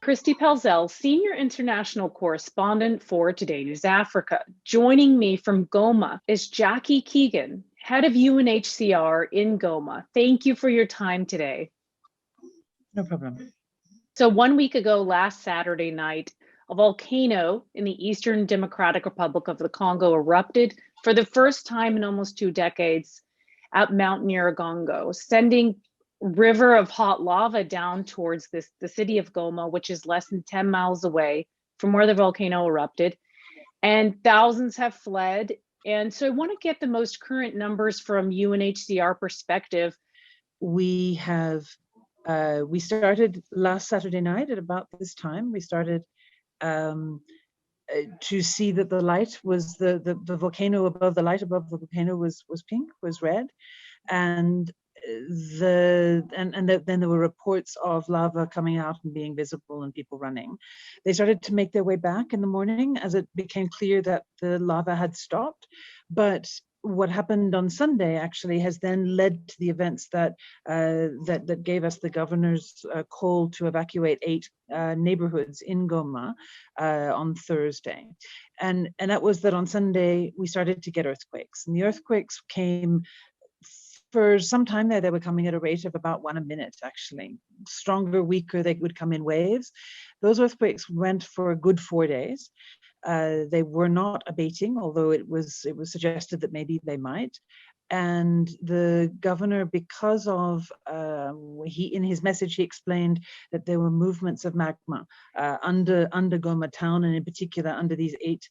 Kristi Pelzel, Senior International Correspondent for Today News Africa. Joining me from Goma is Jackie Keegan, Head of UNHCR in Goma. Thank you for your time today. No problem. So 1 week ago, last Saturday night, a volcano in the Eastern Democratic Republic of the Congo erupted for the first time in almost 2 decades at Mount Nyiragongo, sending river of hot lava down towards the city of Goma, which is less than 10 miles away from where the volcano erupted, and thousands have fled. And so I want to get the most current numbers from UNHCR perspective. We started last Saturday night at about this time. We started to see that the light was the volcano above the light above the volcano was pink, was red, and then there were reports of lava coming out and being visible and people running. They started to make their way back in the morning as it became clear that the lava had stopped. But what happened on Sunday actually has then led to the events that gave us the governor's call to evacuate 8 neighborhoods in Goma on Thursday. And that was that on Sunday we started to get earthquakes. And the earthquakes came for some time there. They were coming at a rate of about 1 a minute, actually. Stronger, weaker, they would come in waves. Those earthquakes went for a good 4 days. They were not abating, although it was suggested that maybe they might. And the governor, because of in his message he explained that there were movements of magma under Goma town, and in particular under these 8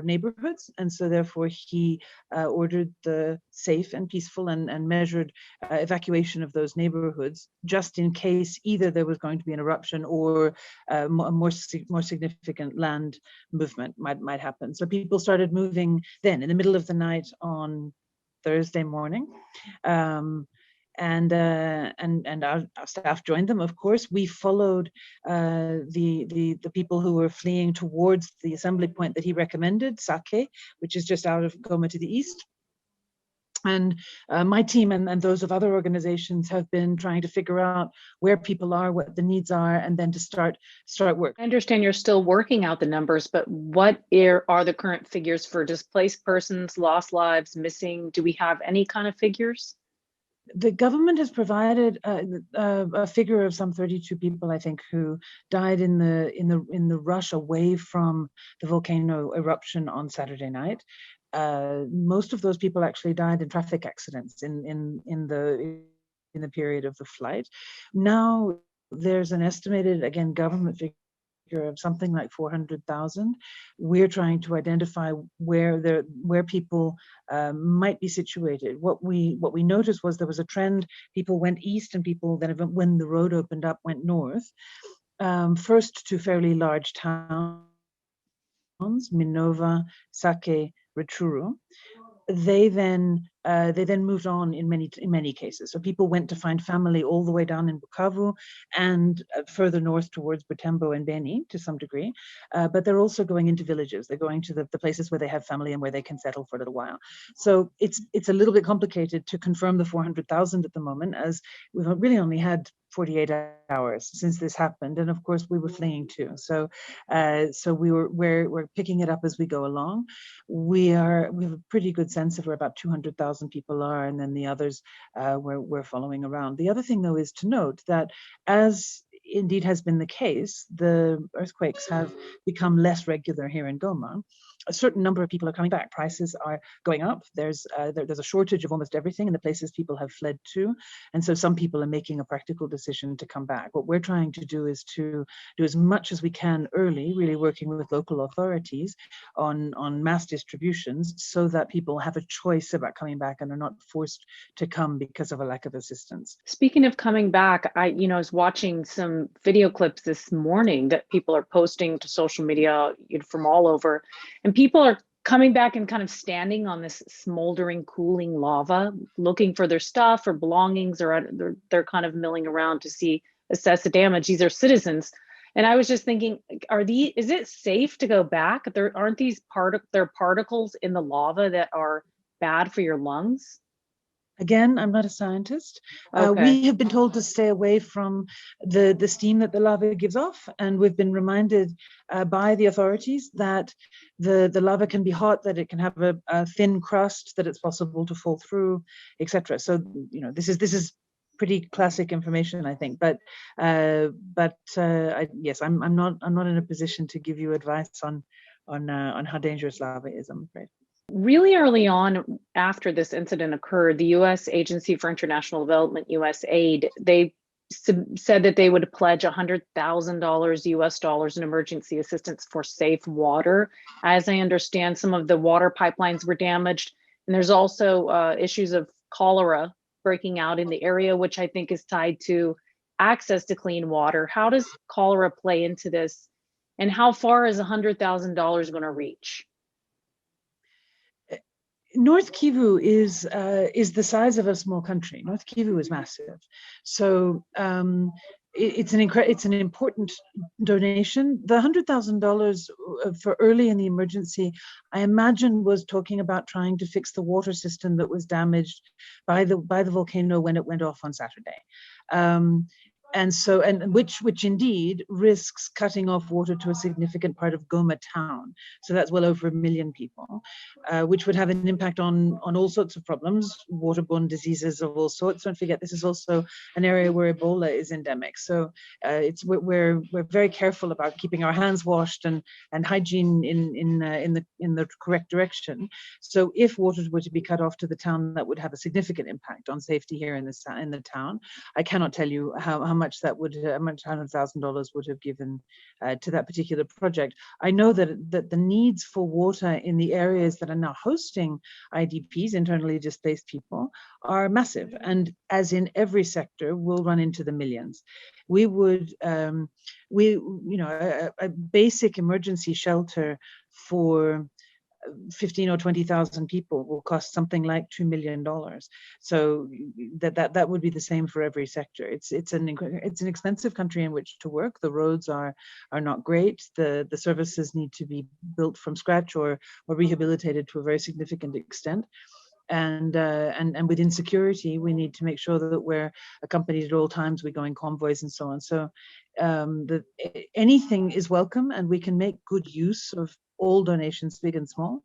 neighborhoods, and so therefore he ordered the safe and peaceful and measured evacuation of those neighborhoods, just in case either there was going to be an eruption or more significant land movement might happen. So people started moving then in the middle of the night on Thursday morning, and our staff joined them. Of course, we followed the people who were fleeing towards the assembly point that he recommended, Sake, which is just out of Goma to the east. And my team and those of other organizations have been trying to figure out where people are, what the needs are, and then to start work. I understand you're still working out the numbers, but what are the current figures for displaced persons, lost lives, missing? Do we have any kind of figures? The government has provided a figure of some 32 people, I think, who died in the rush away from the volcano eruption on Saturday night. Most of those people actually died in traffic accidents in the period of the flight. Now there's an estimated, again, government figure of something like 400,000. We're trying to identify where people might be situated. What we noticed was there was a trend. People went east, and people then, when the road opened up, went north. First to fairly large towns, Minova, Sake, Rutshuru. They then moved on in many cases. So people went to find family all the way down in Bukavu and further north towards Butembo and Beni to some degree. But they're also going into villages. They're going to the places where they have family and where they can settle for a little while. So it's a little bit complicated to confirm the 400,000 at the moment, as we've really only had 48 hours since this happened, and of course we were fleeing too. So we're picking it up as we go along. We have a pretty good sense of where about 200,000 people are, and then the others we're following around. The other thing, though, is to note that, as indeed has been the case, the earthquakes have become less regular here in Goma. A certain number of people are coming back. Prices are going up. There's a shortage of almost everything in the places people have fled to, and so some people are making a practical decision to come back. What we're trying to do is to do as much as we can early, really working with local authorities on mass distributions, so that people have a choice about coming back and are not forced to come because of a lack of assistance. Speaking of coming back, I was watching some video clips this morning that people are posting to social media from all over, and people are coming back and kind of standing on this smoldering, cooling lava, looking for their stuff or belongings, or they're kind of milling around to assess the damage. These are citizens. And I was just thinking, is it safe to go back? Aren't these particles in the lava that are bad for your lungs? Again, I'm not a scientist. Okay. We have been told to stay away from the steam that the lava gives off, and we've been reminded by the authorities that the lava can be hot, that it can have a thin crust, that it's possible to fall through, etc. So, you know, this is pretty classic information, I think. But yes, I'm not in a position to give you advice on how dangerous lava is, I'm afraid. Really early on after this incident occurred, the U.S. Agency for International Development, USAID, they said that they would pledge $100,000 US dollars in emergency assistance for safe water. As I understand, some of the water pipelines were damaged, and there's also issues of cholera breaking out in the area, which I think is tied to access to clean water. How does cholera play into this, and how far is $100,000 going to reach? North Kivu is the size of a small country. North Kivu is massive, so it's an important donation. The $100,000 for early in the emergency, I imagine, was talking about trying to fix the water system that was damaged by the volcano when it went off on Saturday. And so, and which indeed risks cutting off water to a significant part of Goma town. So that's well over 1 million people, which would have an impact on all sorts of problems, waterborne diseases of all sorts. Don't forget, this is also an area where Ebola is endemic. So we're very careful about keeping our hands washed and hygiene in the correct direction. So if water were to be cut off to the town, that would have a significant impact on safety here in the town. I cannot tell you how much that would, how much $100,000 would have given to that particular project. I know that the needs for water in the areas that are now hosting IDPs, internally displaced people, are massive, and as in every sector, will run into the millions. We would, a basic emergency shelter for 15 or 20,000 people will cost something like $2 million. So that would be the same for every sector. It's an expensive country in which to work. The roads are not great. The services need to be built from scratch or rehabilitated to a very significant extent. And with insecurity, we need to make sure that we're accompanied at all times. We go in convoys and so on. So anything is welcome, and we can make good use of all donations, big and small.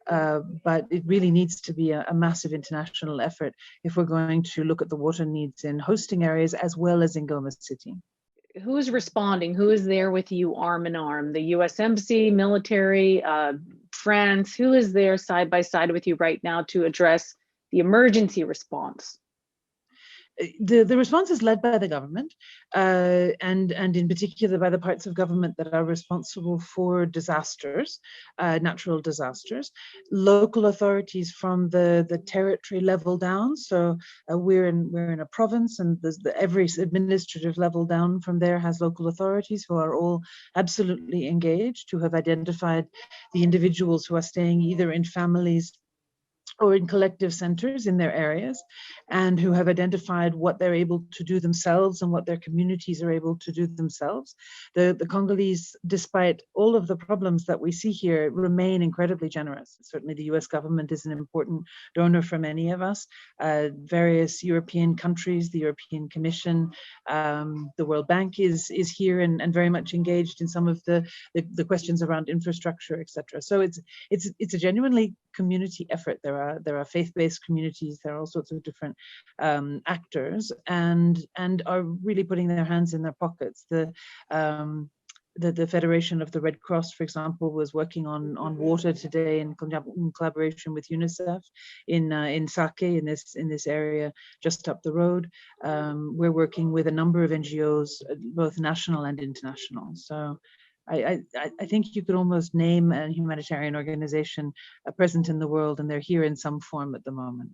But it really needs to be a massive international effort if we're going to look at the water needs in hosting areas as well as in Goma City. Who is responding? Who is there with you arm in arm? The U.S. Embassy, military, France? Who is there side by side with you right now to address the emergency response? The response is led by the government, and in particular by the parts of government that are responsible for disasters, natural disasters. Local authorities from the territory level down. So we're in a province, and every administrative level down from there has local authorities who are all absolutely engaged, who have identified the individuals who are staying either in families or in collective centers in their areas, and who have identified what they're able to do themselves and what their communities are able to do themselves. The Congolese, despite all of the problems that we see here, remain incredibly generous. Certainly the US government is an important donor for many of us. Various European countries, the European Commission, the World Bank is here and very much engaged in some of the questions around infrastructure, etc. So it's a genuinely community effort. There are faith-based communities. There are all sorts of different actors, and are really putting their hands in their pockets. The Federation of the Red Cross, for example, was working on water today in collaboration with UNICEF in Sake, in this area just up the road. We're working with a number of NGOs, both national and international. So I think you could almost name a humanitarian organization present in the world, and they're here in some form at the moment.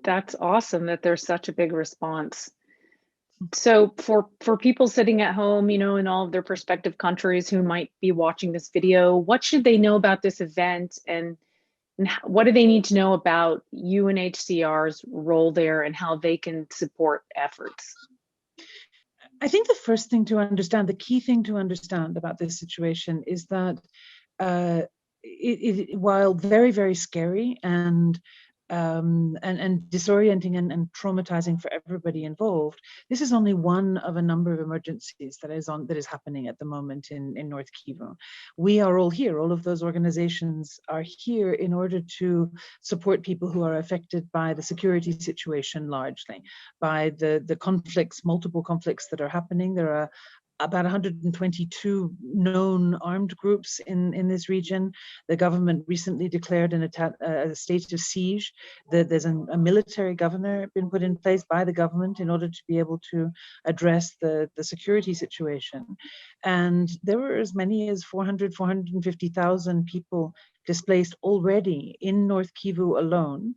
That's awesome that there's such a big response. So for people sitting at home, you know, in all of their respective countries who might be watching this video, what should they know about this event, and what do they need to know about UNHCR's role there and how they can support efforts? I think the first thing to understand, the key thing to understand about this situation is that while very, very scary and and disorienting and traumatizing for everybody involved. This is only one of a number of emergencies that is happening at the moment in North Kivu. We are all here. All of those organizations are here in order to support people who are affected by the security situation, largely by the conflicts, multiple conflicts that are happening. There are about 122 known armed groups in this region. The government recently declared a state of siege. There's a military governor been put in place by the government in order to be able to address the security situation. And there were as many as 450,000 people displaced already in North Kivu alone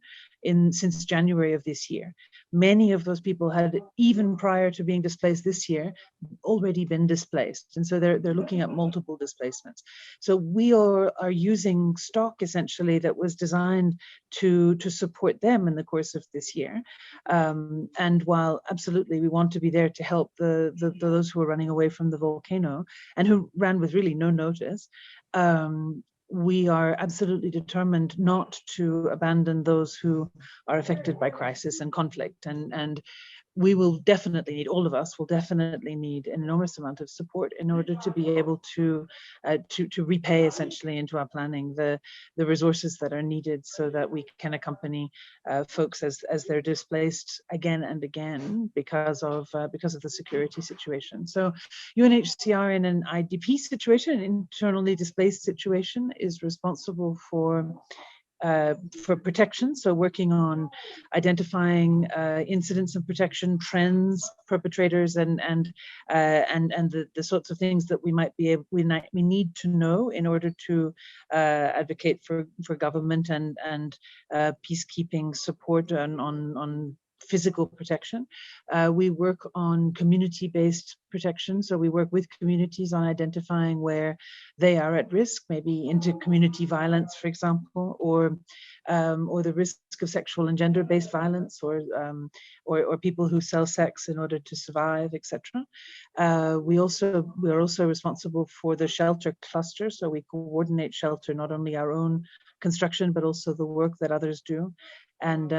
since January of this year. Many of those people had, even prior to being displaced this year, already been displaced. And so they're looking at multiple displacements. So we are using stock essentially that was designed to support them in the course of this year. And while absolutely we want to be there to help those who are running away from the volcano and who ran with really no notice, we are absolutely determined not to abandon those who are affected by crisis and conflict. And we will definitely need, all of us will definitely need an enormous amount of support in order to be able to repay essentially into our planning the resources that are needed so that we can accompany folks as they're displaced again and again because of the security situation. So UNHCR in an IDP situation, an internally displaced situation, is responsible for protection, so working on identifying incidents of protection, trends, perpetrators, and the sorts of things that we need to know in order to advocate for government and peacekeeping support on physical protection. We work on community-based protection, so we work with communities on identifying where they are at risk, maybe into community violence, for example, or the risk of sexual and gender-based violence, or people who sell sex in order to survive, etc. We are also responsible for the shelter cluster, so we coordinate shelter, not only our own construction, but also the work that others do. And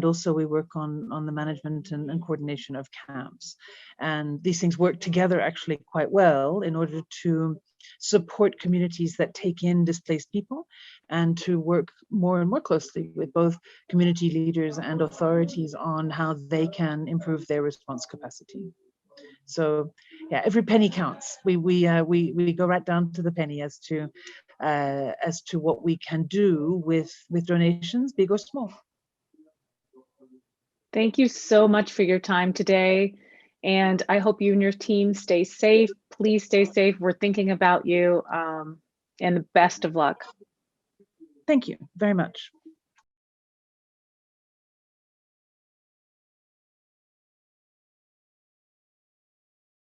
also we work on the management and coordination of camps. And these things work together actually quite well in order to support communities that take in displaced people, and to work more and more closely with both community leaders and authorities on how they can improve their response capacity. So yeah, every penny counts. We go right down to the penny as to what we can do with donations, big or small. Thank you so much for your time today. And I hope you and your team stay safe. Please stay safe. We're thinking about you, and the best of luck. Thank you very much.